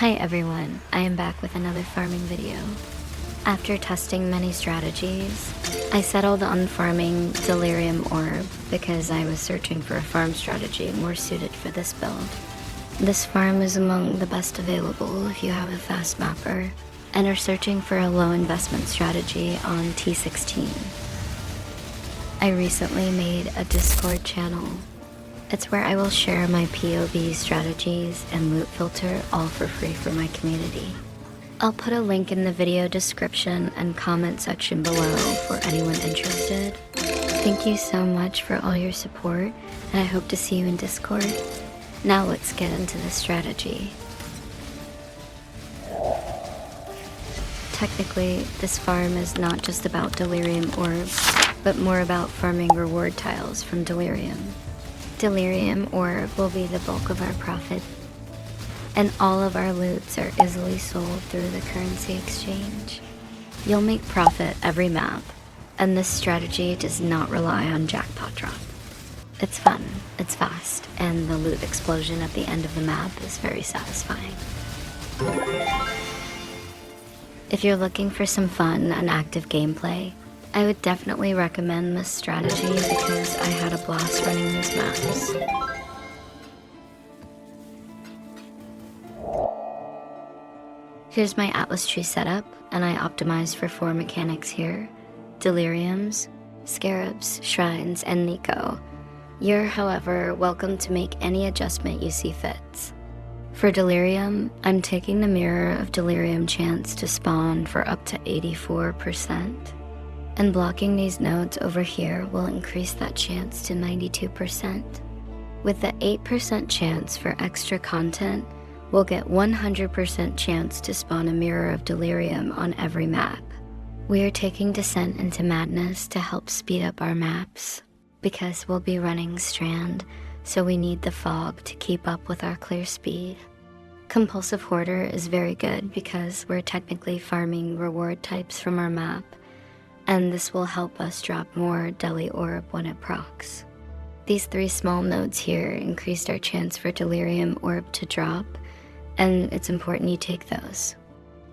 Hi everyone, I am back with another farming video. After testing many strategies, I settled on farming Delirium Orb because I was searching for a farm strategy more suited for this build. This farm is among the best available if you have a fast mapper and are searching for a low investment strategy on T16. I recently made a Discord channel. It's where I will share my PoE strategies and loot filter all for free for my community. I'll put a link in the video description and comment section below for anyone interested. Thank you so much for all your support, and I hope to see you in Discord. Now let's get into the strategy. Technically, this farm is not just about Delirium Orbs, but more about farming reward tiles from Delirium. Delirium Orb will be the bulk of our profit, and all of our loots are easily sold through the currency exchange. You'll make profit every map, and this strategy does not rely on jackpot drop. It's fun, it's fast, and the loot explosion at the end of the map is very satisfying. If you're looking for some fun and active gameplay, I would definitely recommend this strategy because I had a blast running these maps. Here's my Atlas tree setup, and I optimized for 4 mechanics here: Deliriums, Scarabs, Shrines, and Nico. You're, however, welcome to make any adjustment you see fits. For Delirium, I'm taking the Mirror of Delirium chance to spawn for up to 84%. And blocking these nodes over here will increase that chance to 92%. With the 8% chance for extra content, we'll get 100% chance to spawn a Mirror of Delirium on every map. We are taking Descent into Madness to help speed up our maps, because we'll be running Strand, so we need the fog to keep up with our clear speed. Compulsive Hoarder is very good because we're technically farming reward types from our map, and this will help us drop more Deli Orb when it procs. These 3 small nodes here increased our chance for Delirium Orb to drop, and it's important you take those.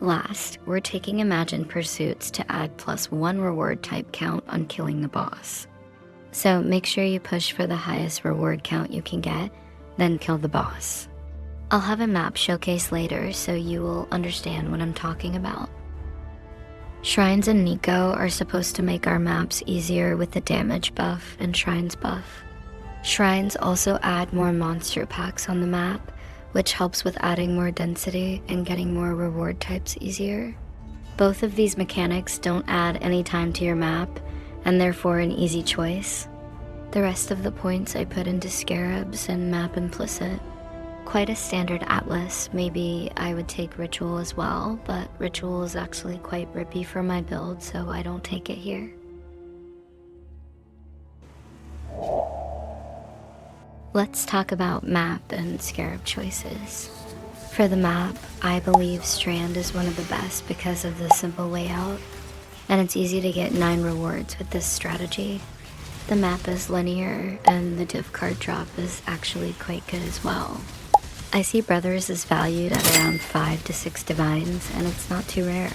Last, we're taking Imagined Pursuits to add +1 reward type count on killing the boss. So make sure you push for the highest reward count you can get, then kill the boss. I'll have a map showcase later so you will understand what I'm talking about. Shrines and Nico are supposed to make our maps easier with the damage buff and Shrines buff. Shrines also add more monster packs on the map, which helps with adding more density and getting more reward types easier. Both of these mechanics don't add any time to your map, and therefore an easy choice. The rest of the points I put into Scarabs and map implicit. Quite a standard Atlas. Maybe I would take Ritual as well, but Ritual is actually quite rippy for my build, so I don't take it here. Let's talk about map and Scarab choices. For the map, I believe Strand is one of the best because of the simple layout, and it's easy to get 9 rewards with this strategy. The map is linear, and the div card drop is actually quite good as well. I see Brothers is valued at around 5 to 6 divines, and it's not too rare.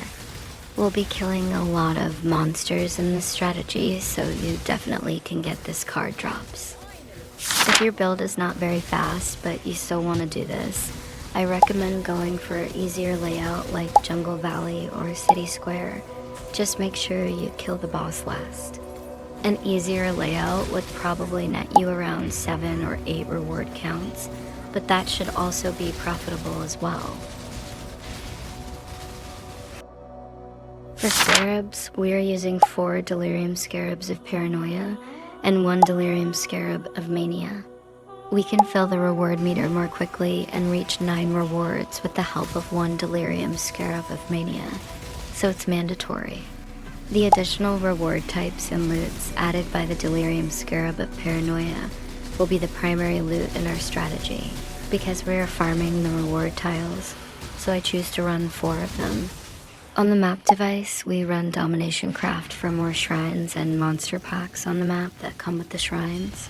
We'll be killing a lot of monsters in this strategy, so you definitely can get this card drops. If your build is not very fast, but you still want to do this, I recommend going for an easier layout like Jungle Valley or City Square. Just make sure you kill the boss last. An easier layout would probably net you around 7 or 8 reward counts, but that should also be profitable as well. For Scarabs, we are using 4 Delirium Scarabs of Paranoia and 1 Delirium Scarab of Mania. We can fill the reward meter more quickly and reach 9 rewards with the help of 1 Delirium Scarab of Mania, so it's mandatory. The additional reward types and loots added by the Delirium Scarab of Paranoia will be the primary loot in our strategy, because we are farming the reward tiles, so I choose to run 4 of them. On the map device, we run Domination Craft for more shrines and monster packs on the map that come with the shrines.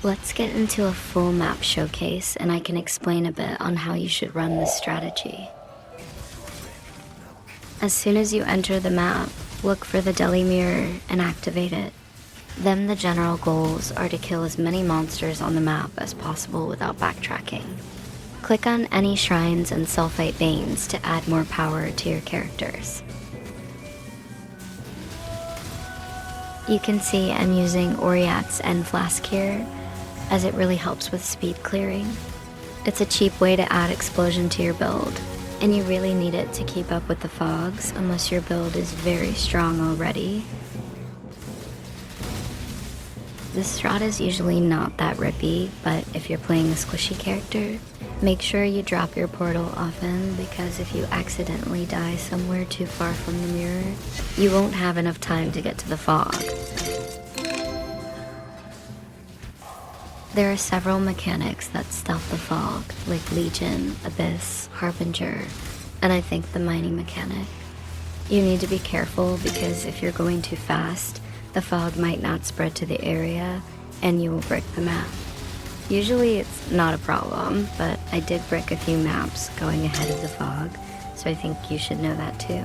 Let's get into a full map showcase, and I can explain a bit on how you should run this strategy. As soon as you enter the map, look for the Deli Mirror and activate it. Then the general goals are to kill as many monsters on the map as possible without backtracking. Click on any shrines and sulfite veins to add more power to your characters. You can see I'm using Oriat's End Flask here, as it really helps with speed clearing. It's a cheap way to add explosion to your build, and you really need it to keep up with the fogs unless your build is very strong already. This strat is usually not that rippy, but if you're playing a squishy character, make sure you drop your portal often, because if you accidentally die somewhere too far from the mirror, you won't have enough time to get to the fog. There are several mechanics that stealth the fog, like Legion, Abyss, Harbinger, and I think the mining mechanic. You need to be careful because if you're going too fast, the fog might not spread to the area and you will brick the map. Usually it's not a problem, but I did brick a few maps going ahead of the fog, so I think you should know that too.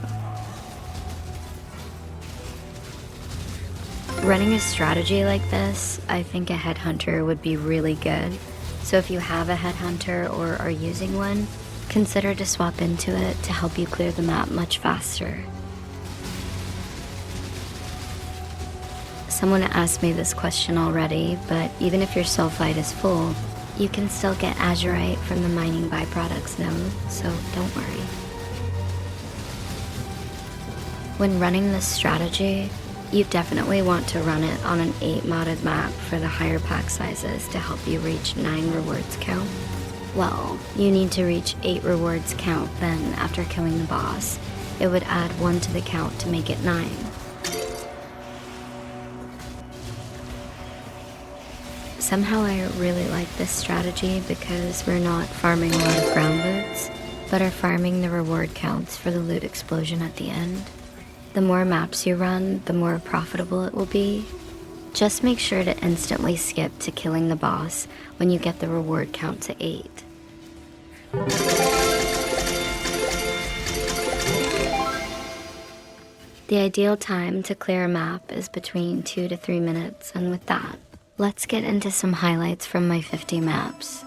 Running a strategy like this, I think a headhunter would be really good. So if you have a headhunter or are using one, consider to swap into it to help you clear the map much faster. Someone asked me this question already, but even if your sulfite is full, you can still get azurite from the mining byproducts node, so don't worry. When running this strategy, you definitely want to run it on an 8 modded map for the higher pack sizes to help you reach 9 rewards count. Well, you need to reach 8 rewards count, then after killing the boss, it would add 1 to the count to make it 9. Somehow I really like this strategy because we're not farming a lot of ground loots, but are farming the reward counts for the loot explosion at the end. The more maps you run, the more profitable it will be. Just make sure to instantly skip to killing the boss when you get the reward count to 8. The ideal time to clear a map is between 2 to 3 minutes, and with that, let's get into some highlights from my 50 maps.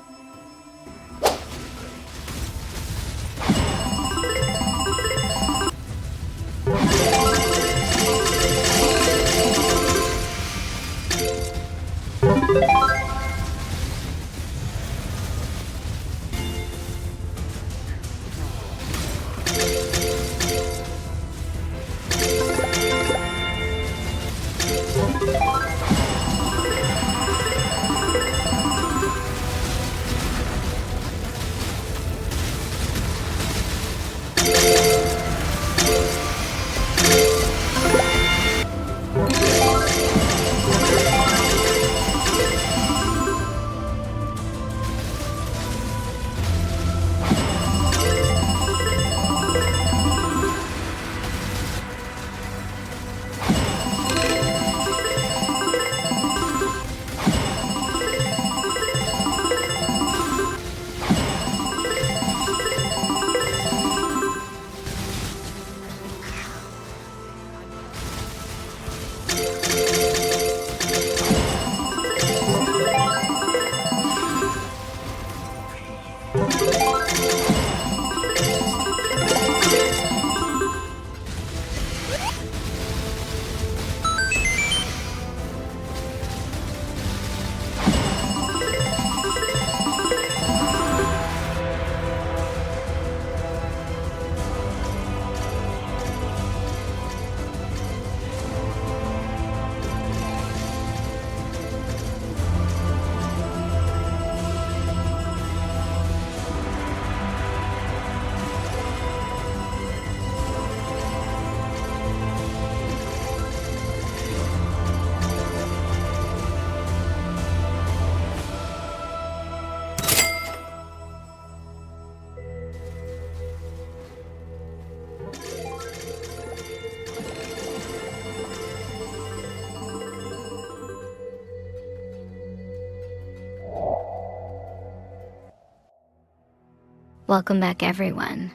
Welcome back, everyone.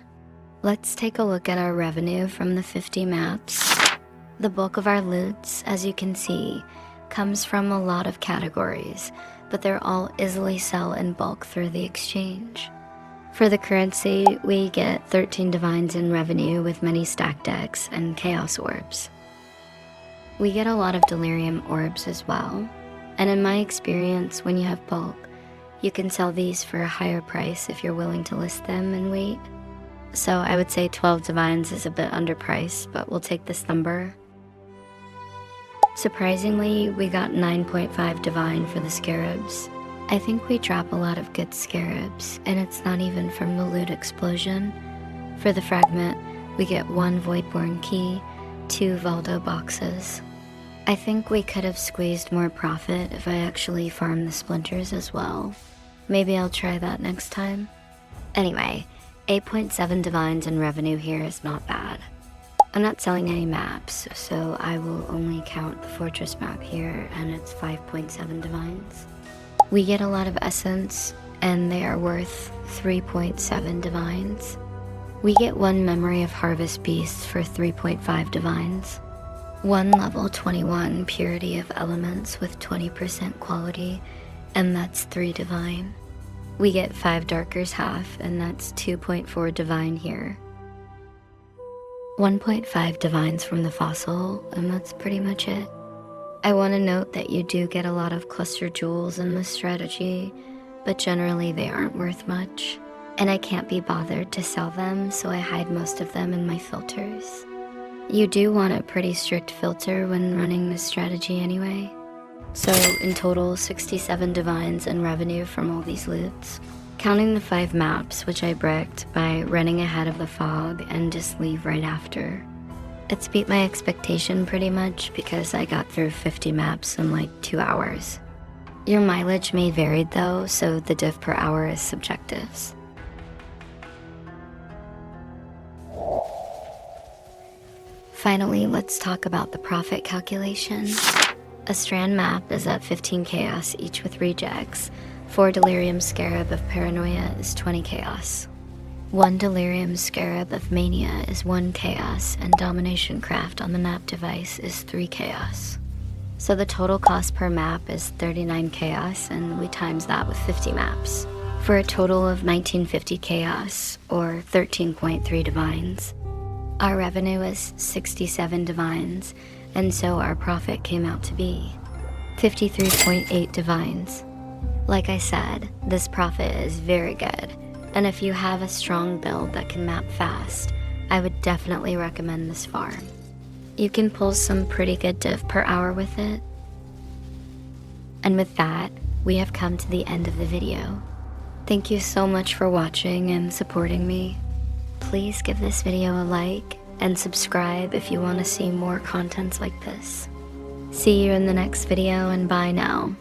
Let's take a look at our revenue from the 50 maps. The bulk of our loots, as you can see, comes from a lot of categories, but they're all easily sell in bulk through the exchange. For the currency, we get 13 divines in revenue with many stack decks and chaos orbs. We get a lot of Delirium Orbs as well, and in my experience, when you have bulk, you can sell these for a higher price if you're willing to list them and wait. So I would say 12 divines is a bit underpriced, but we'll take this number. Surprisingly, we got 9.5 divine for the scarabs. I think we drop a lot of good scarabs, and it's not even from the loot explosion. For the fragment, we get 1 Voidborn key, 2 Valdo boxes. I think we could have squeezed more profit if I actually farmed the splinters as well. Maybe I'll try that next time. Anyway, 8.7 divines in revenue here is not bad. I'm not selling any maps, so I will only count the fortress map here, and it's 5.7 divines. We get a lot of essence, and they are worth 3.7 divines. We get 1 memory of harvest beasts for 3.5 divines. 1 level 21 purity of elements with 20% quality, and that's 3 divine. We get 5 darker's half, and that's 2.4 divine here. 1.5 divines from the fossil, and that's pretty much it. I want to note that you do get a lot of cluster jewels in this strategy, but generally they aren't worth much, and I can't be bothered to sell them, so I hide most of them in my filters. You do want a pretty strict filter when running this strategy anyway. So in total, 67 divines in revenue from all these loots. Counting the 5 maps, which I bricked by running ahead of the fog and just leave right after. It's beat my expectation pretty much because I got through 50 maps in like 2 hours. Your mileage may vary though, so the diff per hour is subjective. Finally, let's talk about the profit calculation. A strand map is at 15 chaos each with rejects. 4 Delirium Scarab of Paranoia is 20 chaos. 1 Delirium Scarab of Mania is 1 chaos, and Domination Craft on the map device is 3 chaos. So the total cost per map is 39 chaos, and we times that with 50 maps, for a total of 1950 chaos, or 13.3 divines. Our revenue is 67 divines, and so our profit came out to be 53.8 divines. Like I said, this profit is very good, and if you have a strong build that can map fast, I would definitely recommend this farm. You can pull some pretty good div per hour with it. And with that, we have come to the end of the video. Thank you so much for watching and supporting me. Please give this video a like and subscribe if you want to see more contents like this. See you in the next video, and bye now.